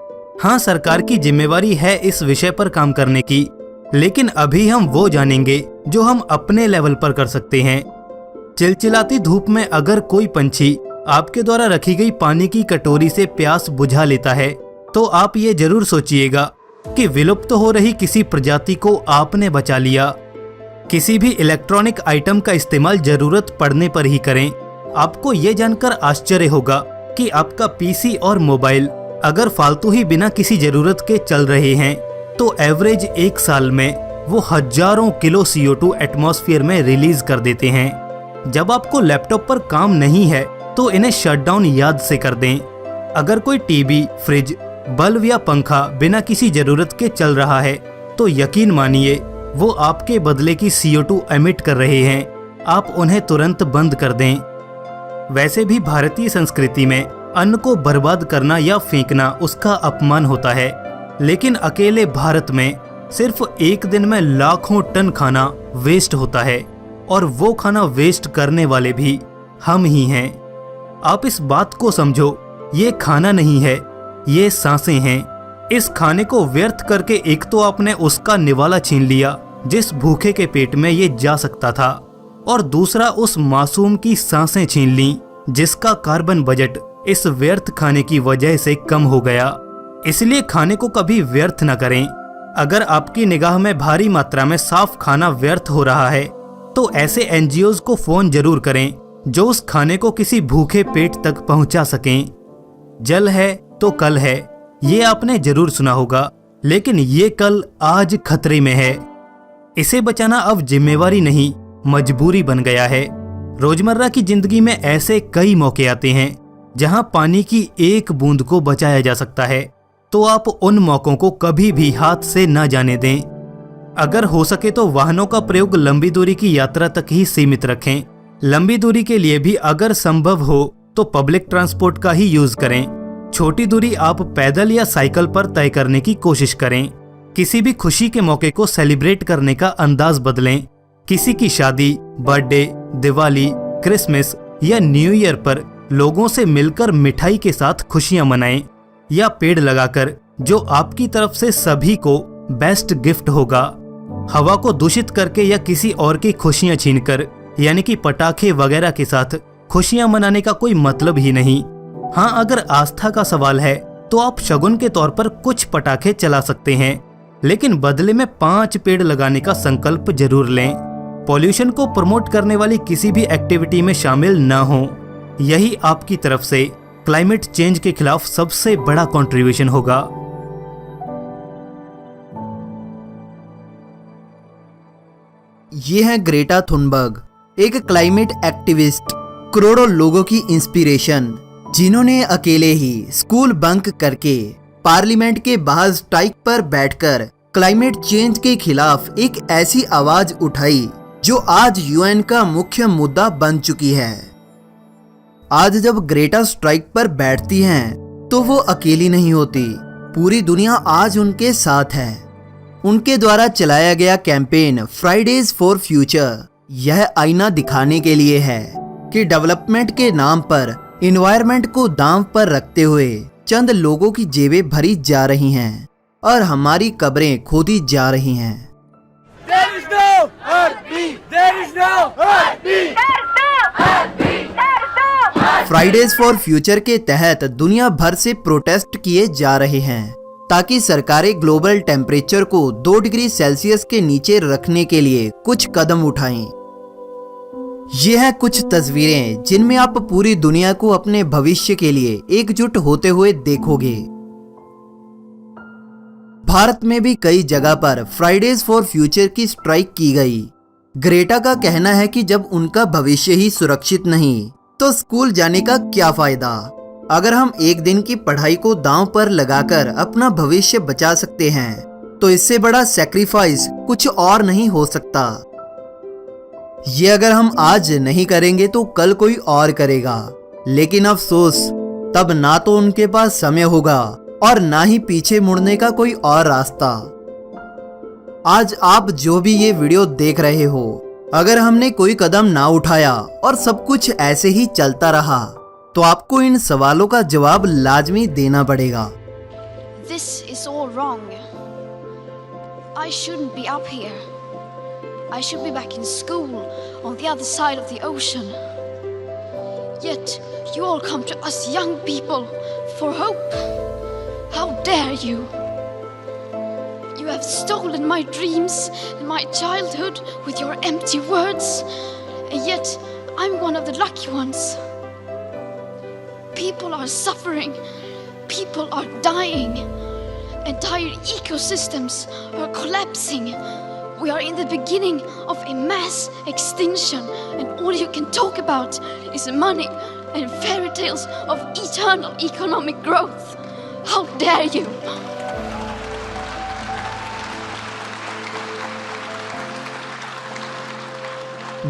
हाँ, सरकार की जिम्मेवारी है इस विषय पर काम करने की, लेकिन अभी हम वो जानेंगे जो हम अपने लेवल पर कर सकते हैं। चिलचिलाती धूप में अगर कोई पंछी आपके द्वारा रखी गई पानी की कटोरी से प्यास बुझा लेता है तो आप ये जरूर सोचिएगा कि विलुप्त हो रही किसी प्रजाति को आपने बचा लिया। किसी भी इलेक्ट्रॉनिक आइटम का इस्तेमाल जरूरत पड़ने पर ही करें। आपको ये जानकर आश्चर्य होगा कि आपका PC और मोबाइल अगर फालतू ही बिना किसी जरूरत के चल रहे हैं तो एवरेज 1 साल में वो हजारों किलो CO2 एटमॉस्फेयर में रिलीज कर देते हैं। जब आपको लैपटॉप पर काम नहीं है तो इन्हें शटडाउन याद से कर दें। अगर कोई टीवी, फ्रिज, बल्ब या पंखा बिना किसी जरूरत के चल रहा है तो यकीन मानिए वो आपके बदले की CO2 एमिट कर रहे हैं। आप उन्हें तुरंत बंद कर दें। वैसे भी भारतीय संस्कृति में अन्न को बर्बाद करना या फेंकना उसका अपमान होता है, लेकिन अकेले भारत में सिर्फ एक दिन में लाखों टन खाना वेस्ट होता है और वो खाना वेस्ट करने वाले भी हम ही हैं। आप इस बात को समझो, ये खाना नहीं है, ये सांसें हैं। इस खाने को व्यर्थ करके एक तो आपने उसका निवाला छीन लिया जिस भूखे के पेट में ये जा सकता था, और दूसरा उस मासूम की सांसें छीन ली जिसका कार्बन बजट इस व्यर्थ खाने की वजह से कम हो गया। इसलिए खाने को कभी व्यर्थ न करें। अगर आपकी निगाह में भारी मात्रा में साफ खाना व्यर्थ हो रहा है तो ऐसे NGOs को फोन जरूर करें जो उस खाने को किसी भूखे पेट तक पहुंचा सकें। जल है तो कल है, ये आपने जरूर सुना होगा, लेकिन ये कल आज खतरे में है। इसे बचाना अब जिम्मेवारी नहीं, मजबूरी बन गया है। रोजमर्रा की जिंदगी में ऐसे कई मौके आते हैं जहां पानी की एक बूंद को बचाया जा सकता है, तो आप उन मौकों को कभी भी हाथ से न जाने दें। अगर हो सके तो वाहनों का प्रयोग लंबी दूरी की यात्रा तक ही सीमित रखें। लंबी दूरी के लिए भी अगर संभव हो तो पब्लिक ट्रांसपोर्ट का ही यूज करें। छोटी दूरी आप पैदल या साइकिल पर तय करने की कोशिश करें। किसी भी खुशी के मौके को सेलिब्रेट करने का अंदाज बदलें। किसी की शादी, बर्थडे, दिवाली, क्रिसमस या न्यू ईयर पर लोगों से मिलकर मिठाई के साथ खुशियां मनाएं, या पेड़ लगाकर, जो आपकी तरफ से सभी को बेस्ट गिफ्ट होगा। हवा को दूषित करके या किसी और की खुशियां छीनकर, यानी कि पटाखे वगैरह के साथ खुशियां मनाने का कोई मतलब ही नहीं। हाँ, अगर आस्था का सवाल है तो आप शगुन के तौर पर कुछ पटाखे चला सकते हैं, लेकिन बदले में 5 पेड़ लगाने का संकल्प जरूर लें। पॉल्यूशन को प्रमोट करने वाली किसी भी एक्टिविटी में शामिल न हो। यही आपकी तरफ से क्लाइमेट चेंज के खिलाफ सबसे बड़ा कंट्रीब्यूशन होगा। ये है ग्रेटा थुनबर्ग, एक क्लाइमेट एक्टिविस्ट, करोड़ों लोगों की इंस्पिरेशन, जिन्होंने अकेले ही स्कूल बंक करके पार्लियामेंट के बाहर स्ट्राइक पर बैठकर क्लाइमेट चेंज के खिलाफ एक ऐसी आवाज उठाई जो आज UN का मुख्य मुद्दा बन चुकी है। आज जब ग्रेटा स्ट्राइक पर बैठती हैं तो वो अकेली नहीं होती, पूरी दुनिया आज उनके साथ है। उनके द्वारा चलाया गया कैंपेन फ्राइडेज फॉर फ्यूचर यह आईना दिखाने के लिए है कि डेवलपमेंट के नाम पर एनवायरनमेंट को दांव पर रखते हुए चंद लोगों की जेबें भरी जा रही हैं और हमारी कब्रें खोदी जा रही हैं। फ्राइडेज फॉर फ्यूचर के तहत दुनिया भर से प्रोटेस्ट किए जा रहे हैं ताकि सरकारें ग्लोबल टेम्परेचर को 2 डिग्री सेल्सियस के नीचे रखने के लिए कुछ कदम उठाएं। ये हैं कुछ तस्वीरें जिनमें आप पूरी दुनिया को अपने भविष्य के लिए एकजुट होते हुए देखोगे। भारत में भी कई जगह पर फ्राइडेज फॉर फ्यूचर की स्ट्राइक की गई। ग्रेटा का कहना है कि जब उनका भविष्य ही सुरक्षित नहीं तो स्कूल जाने का क्या फायदा। अगर हम एक दिन की पढ़ाई को दांव पर लगाकर अपना भविष्य बचा सकते हैं तो इससे बड़ा सैक्रिफाइस कुछ और नहीं हो सकता। ये अगर हम आज नहीं करेंगे तो कल कोई और करेगा, लेकिन अफसोस तब ना तो उनके पास समय होगा और ना ही पीछे मुड़ने का कोई और रास्ता। आज आप जो भी ये वीडियो देख रहे हो, अगर हमने कोई कदम ना उठाया और सब कुछ ऐसे ही चलता रहा तो आपको इन सवालों का जवाब लाजमी देना पड़ेगा। This is all wrong. I shouldn't be up here. I should be back in school on the other side of the ocean. Yet you all come to us young people for hope. How dare you? You have stolen my dreams and my childhood with your empty words, and yet I'm one of the lucky ones. People are suffering, people are dying, entire ecosystems are collapsing. We are in the beginning of a mass extinction, and all you can talk about is money and fairy tales of eternal economic growth. How dare you?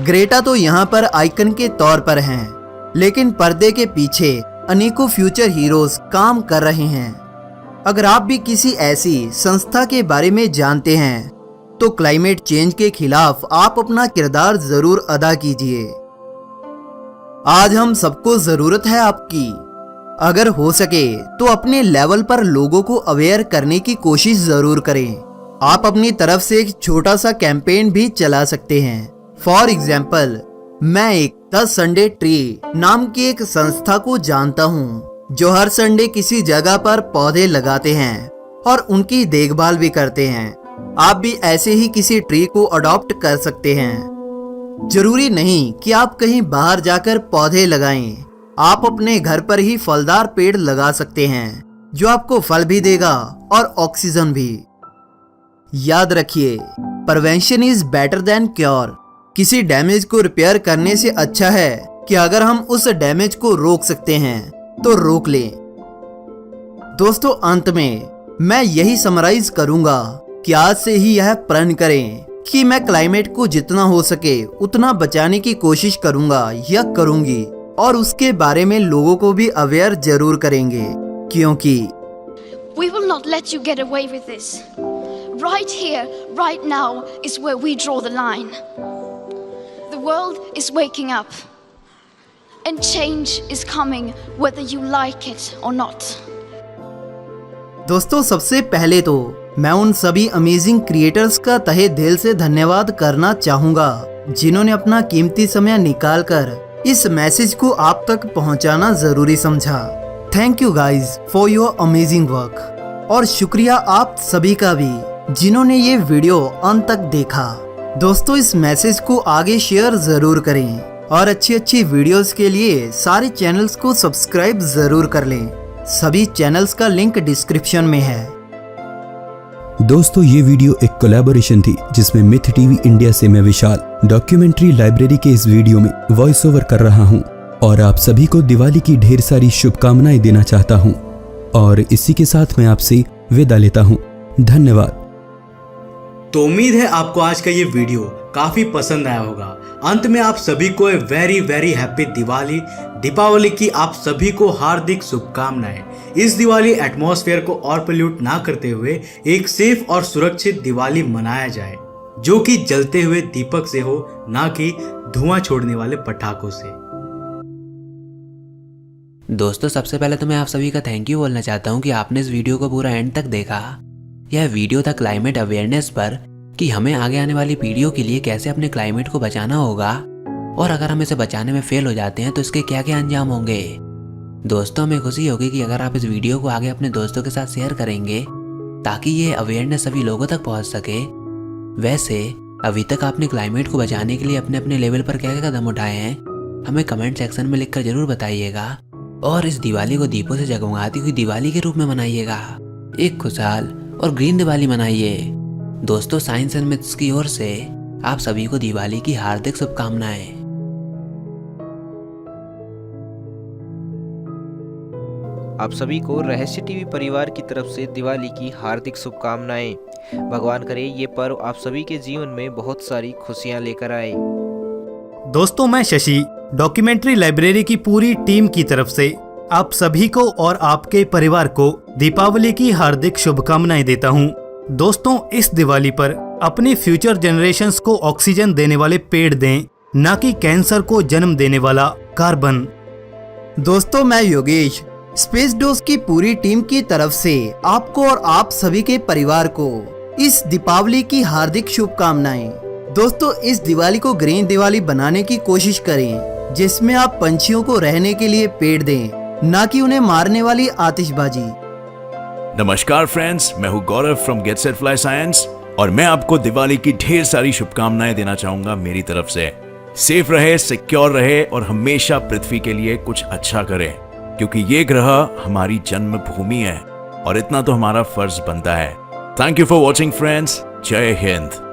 Greta तो यहाँ पर icon के तौर पर हैं, लेकिन पर्दे के पीछे अनेकों फ्यूचर हीरोज काम कर रहे हैं। अगर आप भी किसी ऐसी संस्था के बारे में जानते हैं तो क्लाइमेट चेंज के खिलाफ आप अपना किरदार जरूर अदा कीजिए। आज हम सबको जरूरत है आपकी। अगर हो सके तो अपने लेवल पर लोगों को अवेयर करने की कोशिश जरूर करें। आप अपनी तरफ से एक छोटा सा कैंपेन भी चला सकते हैं। फॉर एग्जाम्पल, मैं एक द संडे ट्री नाम की एक संस्था को जानता हूँ जो हर संडे किसी जगह पर पौधे लगाते हैं और उनकी देखभाल भी करते हैं। आप भी ऐसे ही किसी ट्री को अडॉप्ट कर सकते हैं। जरूरी नहीं कि आप कहीं बाहर जाकर पौधे लगाएं। आप अपने घर पर ही फलदार पेड़ लगा सकते हैं जो आपको फल भी देगा और ऑक्सीजन भी। याद रखिए, prevention is better than cure. किसी डैमेज को रिपेयर करने से अच्छा है कि अगर हम उस डैमेज को रोक सकते हैं तो रोक लें। दोस्तों, अंत में मैं यही समराइज करूंगा कि आज से ही यह प्रण करें कि मैं क्लाइमेट को जितना हो सके उतना बचाने की कोशिश करूंगा या करूंगी, और उसके बारे में लोगों को भी अवेयर जरूर करेंगे, क्योंकि We will not let you get away with this. Right here, right now is where we draw the line. The world is waking up, and change is coming whether you like it or not. दोस्तों, सबसे पहले तो मैं उन सभी amazing creators का तहे दिल से धन्यवाद करना चाहूंगा जिन्होंने अपना कीमती समय निकालकर इस मैसेज को आप तक पहुंचाना जरूरी समझा। Thank you guys for your amazing work. और शुक्रिया आप सभी का भी जिन्होंने ये वीडियो अंत तक देखा। दोस्तों, इस मैसेज को आगे शेयर जरूर करें और अच्छी अच्छी वीडियोस के लिए सारे चैनल्स को सब्सक्राइब जरूर कर लें। सभी चैनल्स का लिंक डिस्क्रिप्शन में है। दोस्तों, ये वीडियो एक कोलैबोरेशन थी जिसमें मिथ टीवी इंडिया से मैं विशाल डॉक्यूमेंट्री लाइब्रेरी के इस वीडियो में वॉइस ओवर कर रहा हूं और आप सभी को दिवाली की ढेर सारी शुभकामनाएं देना चाहता हूं। और इसी के साथ मैं आपसे विदा लेता हूं। धन्यवाद। तो उम्मीद है आपको आज का ये वीडियो काफी पसंद आया होगा। अंत में आप सभी को very very happy Diwali, Deepawali की आप सभी को हार्दिक शुभकामनाएं। इस दिवाली एटमॉस्फेयर को और पोल्यूट ना करते हुए एक सेफ और सुरक्षित दिवाली मनाया जाए, जो कि जलते हुए दीपक से हो, ना कि धुआं छोड़ने वाले पटाखों से। दोस्तों सबसे पहले तो मैं आप सभी का थैंक यू बोलना चाहता हूँ कि आपने इस वीडियो को पूरा एंड तक देखा। यह वीडियो था क्लाइमेट अवेयरनेस पर कि हमें आगे आने वाली पीढ़ियों के लिए कैसे अपने क्लाइमेट को बचाना होगा और अगर हम इसे बचाने में फेल हो जाते हैं तो इसके क्या क्या अंजाम होंगे। दोस्तों हमें खुशी होगी कि अगर आप इस वीडियो को आगे अपने दोस्तों के साथ शेयर करेंगे ताकि ये अवेयरनेस सभी लोगों तक पहुंच सके। वैसे अभी तक आपने क्लाइमेट को बचाने के लिए अपने अपने लेवल पर क्या क्या कदम उठाए हैं हमें कमेंट सेक्शन में लिखकर जरूर बताइएगा और इस दिवाली को दीपों से जगमगाती हुई दिवाली के रूप में मनाइएगा। एक खुशहाल और ग्रीन दिवाली मनाइए। दोस्तों साइंस एंड मिथ्स की ओर से आप सभी को दिवाली की हार्दिक शुभकामनाएं। आप सभी को रहस्य टीवी परिवार की तरफ से दिवाली की हार्दिक शुभकामनाएं। भगवान करे ये पर्व आप सभी के जीवन में बहुत सारी खुशियां लेकर आए। दोस्तों मैं शशि डॉक्यूमेंट्री लाइब्रेरी की पूरी टीम की तरफ से आप सभी को और आपके परिवार को दीपावली की हार्दिक शुभकामनाएं देता हूं। दोस्तों इस दिवाली पर अपने फ्यूचर जनरेशंस को ऑक्सीजन देने वाले पेड़ दें, न कि कैंसर को जन्म देने वाला कार्बन। दोस्तों मैं योगेश स्पेस डोज की पूरी टीम की तरफ से आपको और आप सभी के परिवार को इस दीपावली की हार्दिक शुभकामनाएं। दोस्तों इस दिवाली को ग्रीन दिवाली बनाने की कोशिश करें जिसमें आप पंछियों को रहने के लिए पेड़ दें, ना कि उन्हें मारने वाली आतिशबाजी। नमस्कार फ्रेंड्स, मैं हूं Gaurav from Get Set Fly Science और मैं आपको दिवाली की ढेर सारी शुभकामनाएं देना चाहूंगा मेरी तरफ से। सेफ रहे, सिक्योर रहे और हमेशा पृथ्वी के लिए कुछ अच्छा करें क्योंकि ये ग्रह हमारी जन्मभूमि है और इतना तो हमारा फर्ज बनता है। Thank you for watching friends. जय हिंद।